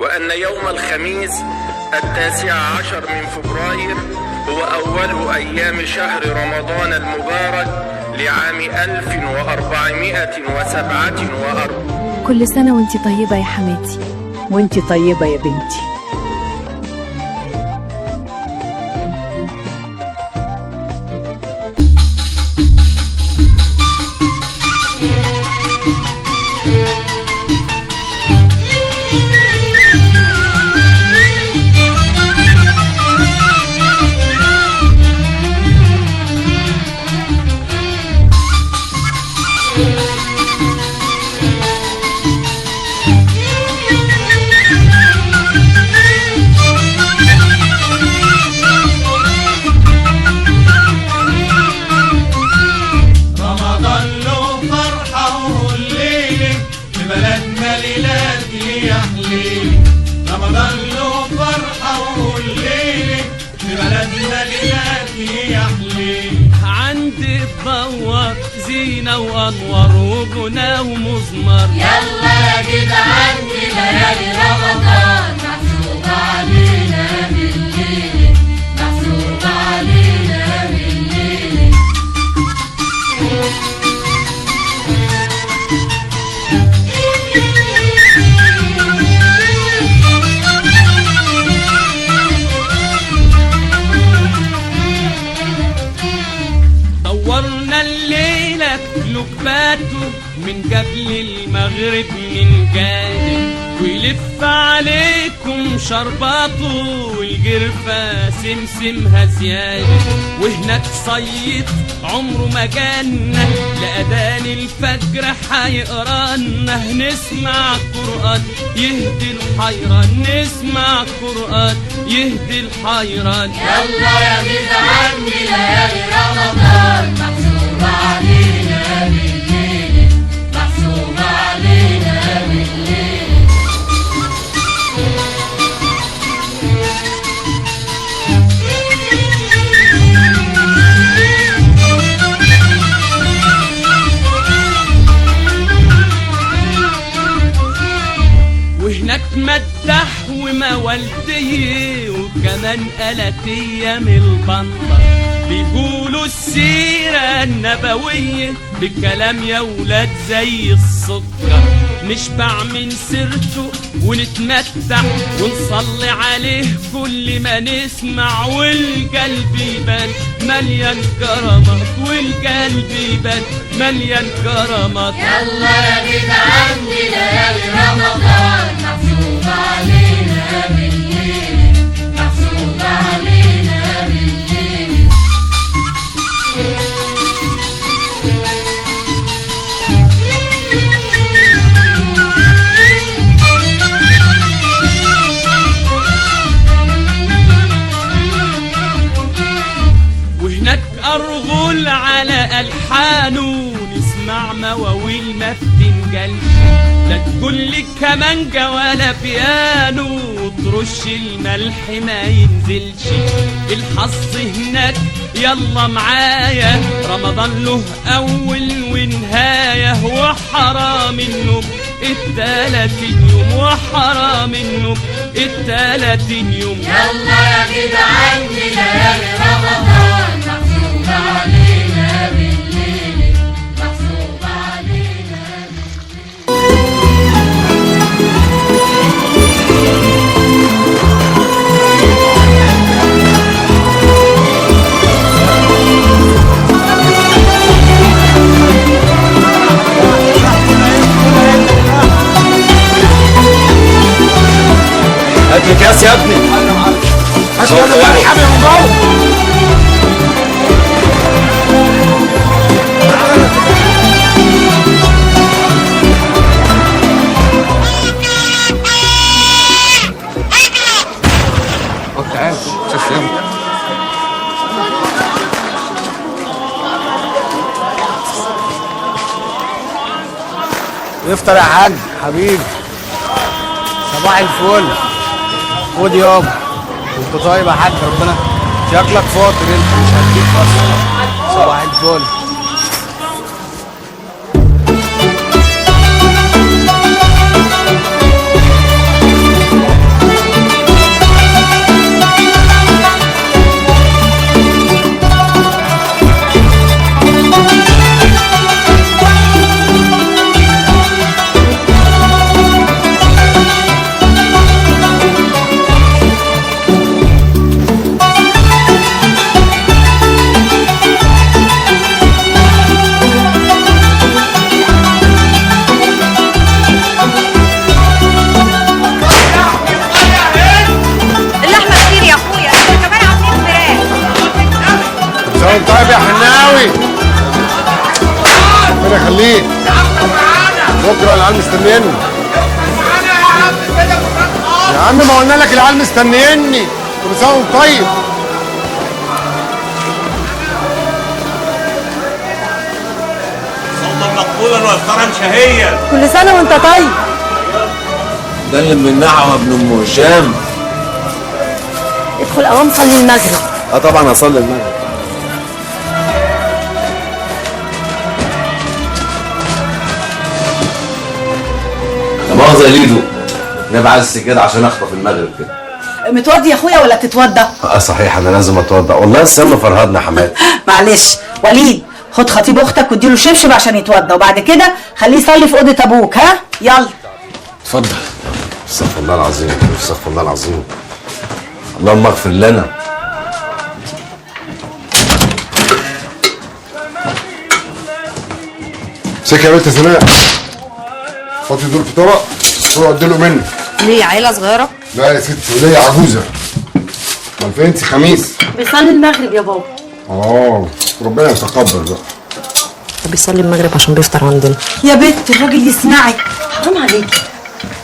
وأن يوم الخميس 19 من فبراير هو أول أيام شهر رمضان المبارك لعام 1447. كل سنة وانت طيبة يا حماتي. وانت طيبة يا بنتي. رمضان له فرحة والليلة في بلدنا ليلاتي يحلي. عندي تدور زينة وأنوار وغنى ومزمر. يلا يا جدعان دي ليالي رمضان محسوبة علينا بالليل، محسوبة علينا بالليل. دورنا الليلة لقباته من قبل المغرب من قادم، ويلف عليكم شرباته والجرفة سمسمها زيادة. وهناك صيد عمره ما جانا لأذان الفجر حيقرانا. نسمع قرآن يهدي الحيران، نسمع قرآن يهدي الحيران. يلا يا جدعان دي ليالي رمضان محسوبة علينا بالليل، محسوبة علينا بالليل. وهناك مدح وموالدية وكمان قلتية من البنطة، بيقولوا السيرة النبوية بكلام يا ولاد زي السكر. نشبع من سيرته ونتمتع ونصلي عليه كل ما نسمع، والقلب يبان مليان كرامات، والقلب يبان مليان كرامات. يلا يا جدعان دي ليالي رمضان محسوبة علينا بالليل، محسوبة علينا بالليل. وهناك أرغل على ألحانه نسمع مواويل ما بتنجلش، لا تقول لي كمانجا ولا بيانو وترش الملح ما ينزلش. الحظ هناك يلا معايا رمضان له أول ونهاية، وحرام النوم التلاتين يوم، وحرام النوم التلاتين يوم. يلا يا جدعان دي ليالي رمضان محسوبة علينا بالليل، محسوبة علينا هات لي كاس يا ابني. هات لي حاجة من جوه. تعال تسلم. افطر يا حاج حبيبي. صباح الفل. خد يابا. انت طيب يا حاج، ربنا شكلك فاطر، انت مش هديك اصلا. صباح الفل. خليك. بكره العيال مستنيني. يا عم ما قلنا لك العيال مستنيني. كل سنه وانت طيب. صوما مقبولا وافطارا شهيا. كل سنة وانت طيب. ده اللي من نحو ابن ام هشام. ادخل قوام صلي المغرب. طبعا هصلي المغرب. مؤاخذة يا ليدو، نبعث كده عشان اخطف المغرب كده. متوضي يا اخويا ولا تتوضى؟ صحيح انا لازم اتوضا، والله السم فرهدنا حماد. معلش وليد، خد خطيب اختك واديله شبشب عشان يتوضى، وبعد كده خليه يصلي في اوضه ابوك. ها يلا اتفضل. استغفر الله العظيم، استغفر الله العظيم. اللهم اغفر لنا. سكه يا بنت سناء. حطي دول في طبق وادي له منه. ليه عيلة صغيرة؟ لا يا ستي وليه عجوزه. امال فين انت خميس؟ بيصلي المغرب يا بابا. ربنا يتقبل بقى. بيصلي المغرب عشان بيفطر عندنا. يا بنت الراجل يسمعك، حرام عليكي.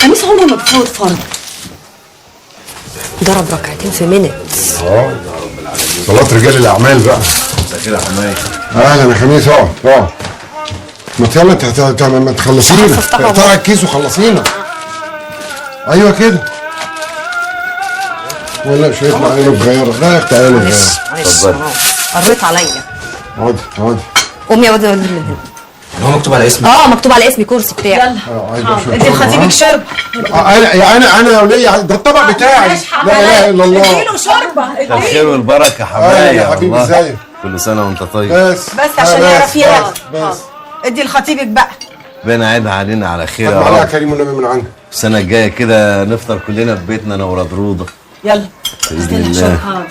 خميس عمره ما بفوت فرض. ضرب ركعتين في منت. صلاة رجال الأعمال بقى. مساء الخير يا حماية. أهلا يا خميس. ما يلا انت ما تخلصينا. اقطعي الكيس وخلصينا. أيوه كده. ولا شايف عينه صغيرة. لا يا اختي عينه صغيرة. اتفضلي. قريت عليا. اقعدي. قومي يا ولد من هنا. هو مكتوب على اسمي. مكتوب على اسمي كرسي بتاعي. يلا ادي لخطيبك شرب. انا يا وليه ده الطبق بتاعي. لا اله الا الله. اديله شوربه. الخير والبركة يا حماية. يا حبيبي والله. ازيك؟ كل سنة وانت طيب. بس عشان يعرف ياكل. بس ادي لخطيبك بقى. ربنا يعيدها علينا على خير يا طب معلقه رب. كريم والنبي من عندك. السنة الجاية كده نفطر كلنا في بيتنا انا وراد روضة. يلا بإذن الله.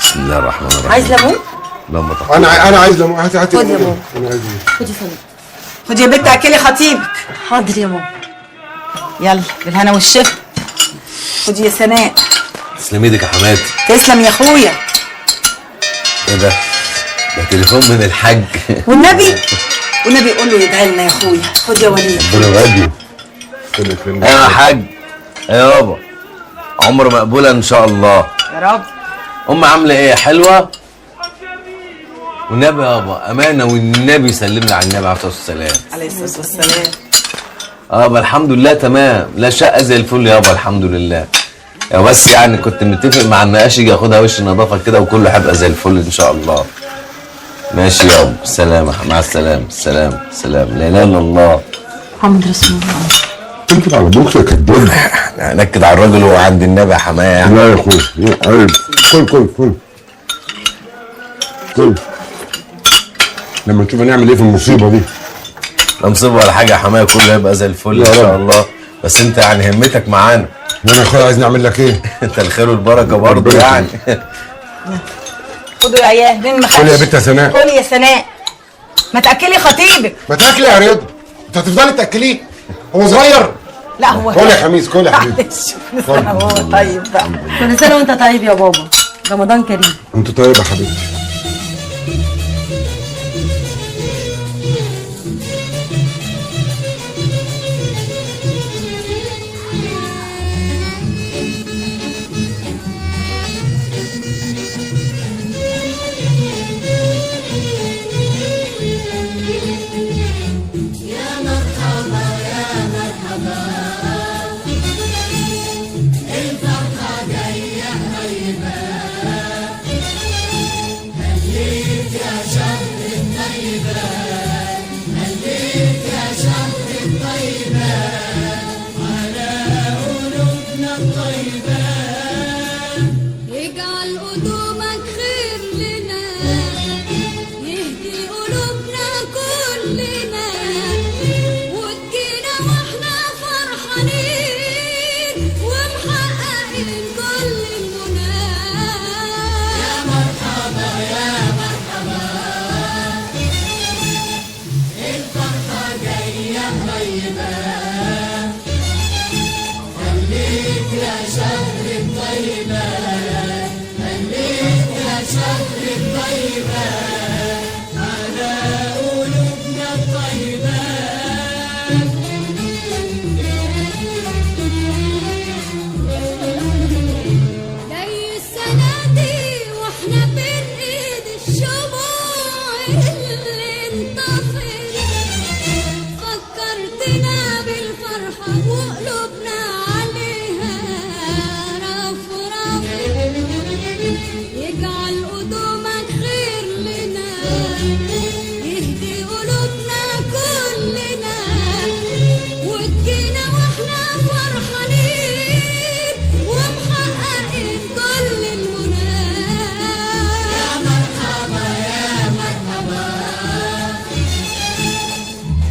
بسم الله الرحمن الرحيم. عايز ليمون؟ اللهم تقبل. انا عايز ليمون. هاتي خد يا ليمون. ماما. انا عايز ليمون. خدي صلي. خدي يا بنت اكلي خطيبك. حاضر يا ماما. يلا بالهنا والشفا. خدي يا سناء. تسلم ايدك يا حماتي. تسلم يا اخويا. ايه ده؟ ده تليفون من الحاج. والنبي قول له يدعي لنا يا اخويا. خد يا وليد. ربنا يبارك ايوه يا حاج. ايوه يابا. عمر مقبولة ان شاء الله. يا رب. عاملة ايه؟ حلوة؟ والنبي يابا امانة، والنبي سلمنا على النبي عليه الصلاة والسلام. عليه الصلاه والسلام. يابا الحمد لله تمام. لا شقة زي الفل يابا الحمد لله. يا بس يعني كنت متفق مع النقاش يجي ياخدها وش النظافة كده وكله هيبقى زي الفل ان شاء الله. ماشي يابا. سلام مع السلامة. سلام. لا اله الا الله. محمد رسول الله. انت على ابوك يا كداب. نكد على الراجل وهو عند النبي يا حماية يعني. لا يا اخويا عيب. كل لما نشوف هنعمل ايه في المصيبه دي. لا مصيبة ولا حاجة يا حماية، كله هيبقى زي الفل ان شاء الله. بس انت يعني همتك معانا. وانا يا اخويا عايز نعمل لك ايه؟ انت الخير والبركة برضه ربنا يعني. خدوا يا عيال. مين ما كل يا بنت يا سناء. كل يا سناء. ما تاكلي خطيبك. ما تاكلي يا رضا. انت هتفضلي تاكليه؟ هو صغير؟ لا هو كل يا خميس. كل يا حبيبي. معلش كل سنه وهو طيب بقى. كل سنة وانت طيب يا بابا. رمضان كريم. انت طيب يا حبيبتي. اجعل قدومك خير لنا، يهدي قلوبنا كلنا، وتجينا واحنا فرحانين ومحققين كل المنى. يا مرحبا يا مرحبا، الفرحة جاية طيبة، خليك يا شهر الطيبة، خليك يا شهر الطيبة. فرحة وقلوبنا عليها رفرف يجعل قدومك خير لنا يهدي قلوبنا كلنا وتجينا واحنا فرحانين ومحققين كل المنى يا مرحبا يا مرحبا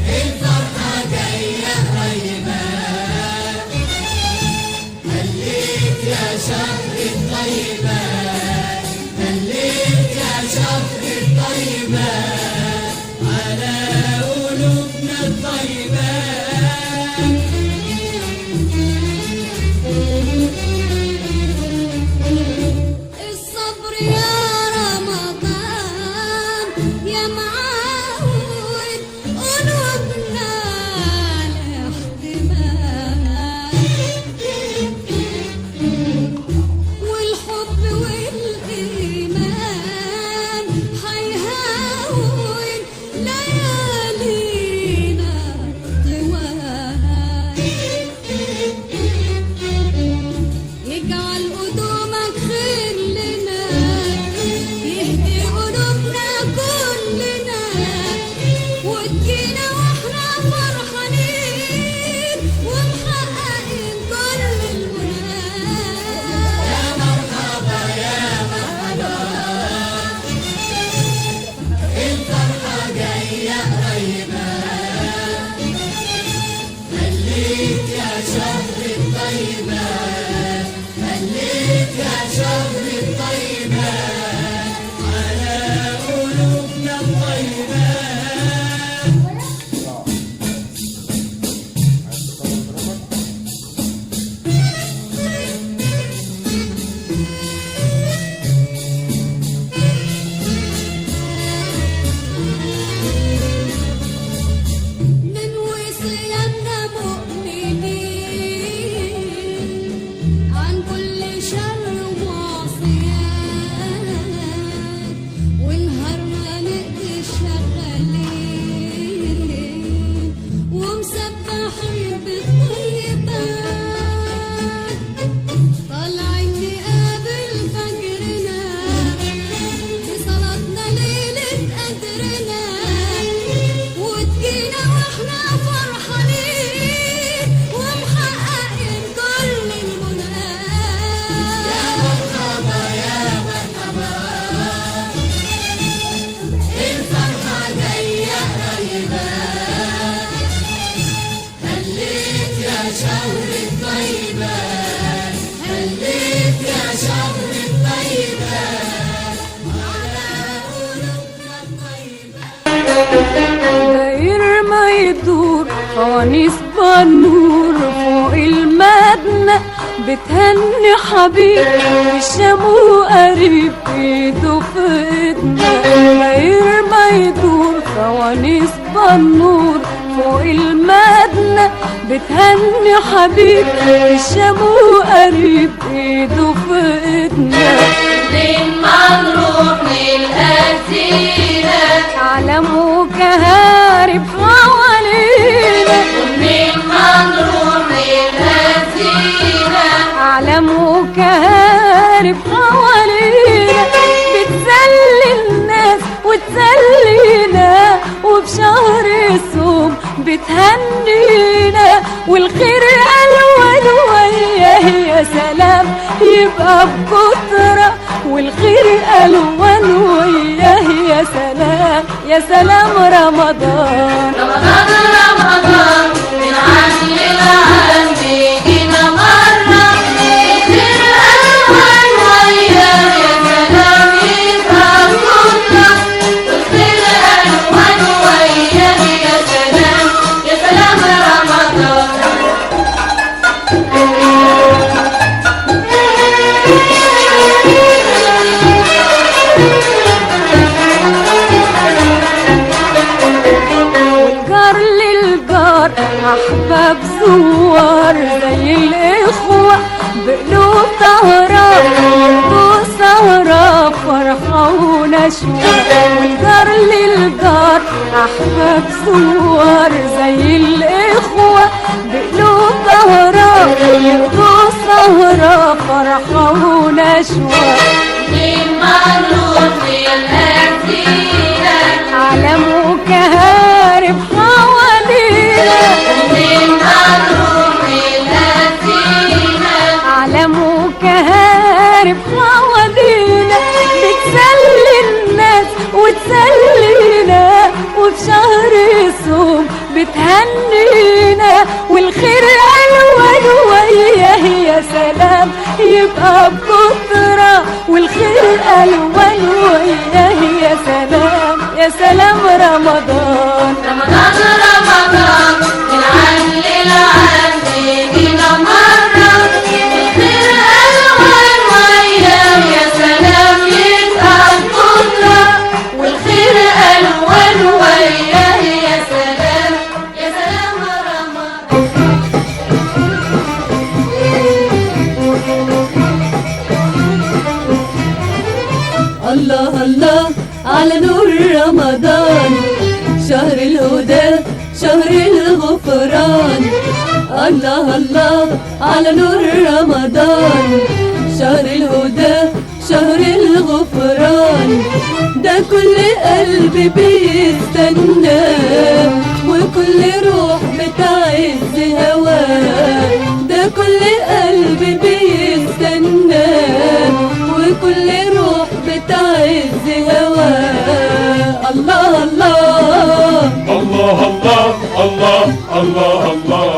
الفرحة جاية قريبة هليك يا شهر الطيبة هليك يا شهر الطيبة على قلوبنا الطيبة الصبر يا رمضان يا معود قلوبنا الاحتمال والحب والإيمان هيهون ليالينا طوال يجعل قدومك خير لنا يهدي قلوبنا كلنا وتجينا واحنا فرحانين ومحققين كل المنى يا مرحبا يا مرحبا الفرحة جاية قريبة خليك يا شهر الطيبة خليك يا شهر الطيبة على قلوبنا الطيبة من وصيامنا مؤمنين عن كل شر ومعصيات ونهارنا نقضي شغالين ومسبحين بالطيبات طالعين نقابل فجرنا بصلاتنا ليلة قدرنا وتجينا واحنا فرحانين ومحققين كل المنى يا مرحبا يا مرحبا الفرحة جاية قريبة خليك يا شهر الطيبة خليك يا شهر الطيبة على قلوبنا الطيبة داير ما يدور فوانيس بالنور فوق المدنة بتهني حبيب الشام وقريب ايده في ايدنا داير ما يدور فوانيس بالنور فوق المدنة بتهني حبيب الشام وقريب ايده في ايدنا منين ما نروح للأسيرة علم وكهارب حوالينا منين ما نروح للأسيرة علم وكهارب حوالينا بتسلي الناس وتسلينا وبشهر الصوم بتهنينا والخير ألوان وياه يا سلام يبقى بكترة والخير ألوان وياه يا سلام يا سلام رمضان رمضان رمضان من عام للعام بيجينا مرة الخير ألوان وياه يا سلام يبقى بكترة والخير ألوان وياه يا سلام رمضان أحباب زوار زي الإخوة بقلوب طهرة يرضوا سهرة فرحة ونشوة والجار للجار أحباب زوار زي الإخوة بقلوب فرحة ونشوة من مغلوب للأسيرة علم وكهارب حوالينا من مغلوب للأسيرة علم وكهارب حوالينا بتسلي الناس وتسلينا وفي شهر الصوم بتهنينا والخير ألوان وياه يا سلام يبقى بكترة والخير ألوان وياه يا سلام يا سلام رمضان رمضان رمضان من عام للعام بيجينا مرة الخير ألوان وياه يا سلام يبقى بكترة والخير ألوان وياه يا سلام رمضان. الله الله على نور رمضان شهر الهدى شهر الغفران الله الله على نور رمضان شهر الهدى شهر الغفران ده كل قلب بيستناه وكل روح بتعز هواه ده كل قلب بيستناه وكل روح بتعز هواه الله الله الله الله الله الله الله